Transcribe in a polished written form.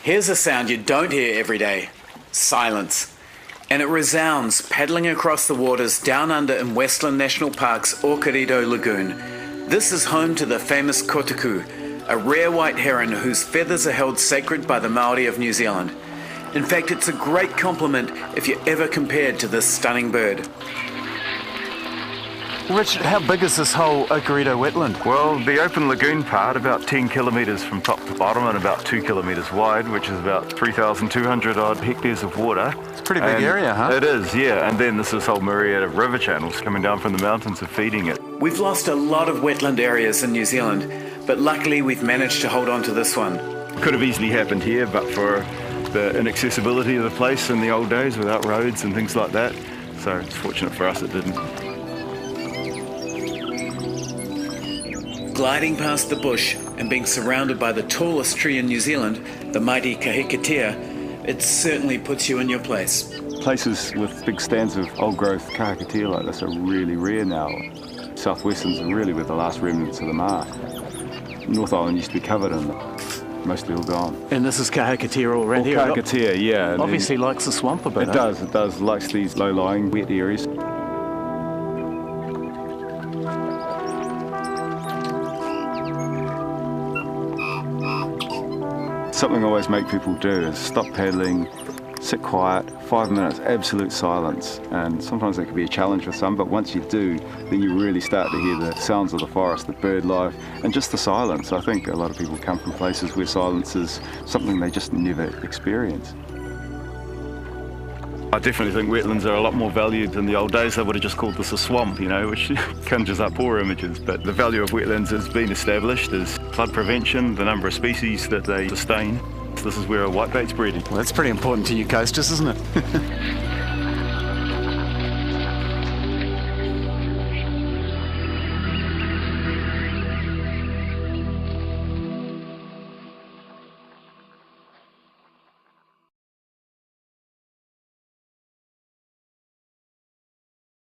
Here's a sound you don't hear every day: silence. And it resounds paddling across the waters down under in Westland National Park's Okarito Lagoon. This is home to the famous kotuku, a rare white heron whose feathers are held sacred by the Māori of New Zealand. In fact, it's a great compliment if you're ever compared to this stunning bird. Richard, how big is this whole Okarito wetland? Well, the open lagoon part, about 10 kilometres from top to bottom and about 2 kilometres wide, which is about 3,200 odd hectares of water. It's a pretty big area, huh? It is, yeah. And then there's this whole myriad of river channels coming down from the mountains and feeding it. We've lost a lot of wetland areas in New Zealand, but luckily we've managed to hold on to this one. Could have easily happened here, but for the inaccessibility of the place in the old days without roads and things like that. So it's fortunate for us it didn't. Gliding past the bush and being surrounded by the tallest tree in New Zealand, the mighty kahikatea, it certainly puts you in your place. Places with big stands of old-growth kahikatea like this are really rare now. Southwesterns are really with the last remnants of them are. North Island used to be covered in them, mostly all gone. And this is kahikatea all around here? Kahikatea, yeah. And obviously likes the swamp a bit. It does, likes these low-lying, wet areas. Something I always make people do is stop paddling, sit quiet, 5 minutes, absolute silence. And sometimes that can be a challenge for some, but once you do, then you really start to hear the sounds of the forest, the bird life, and just the silence. I think a lot of people come from places where silence is something they just never experience. I definitely think wetlands are a lot more valued than the old days. They would have just called this a swamp, you know, which conjures up poor images. But the value of wetlands has been established as flood prevention, the number of species that they sustain. This is where a whitebait's breeding. Well, that's pretty important to you coasters, isn't it?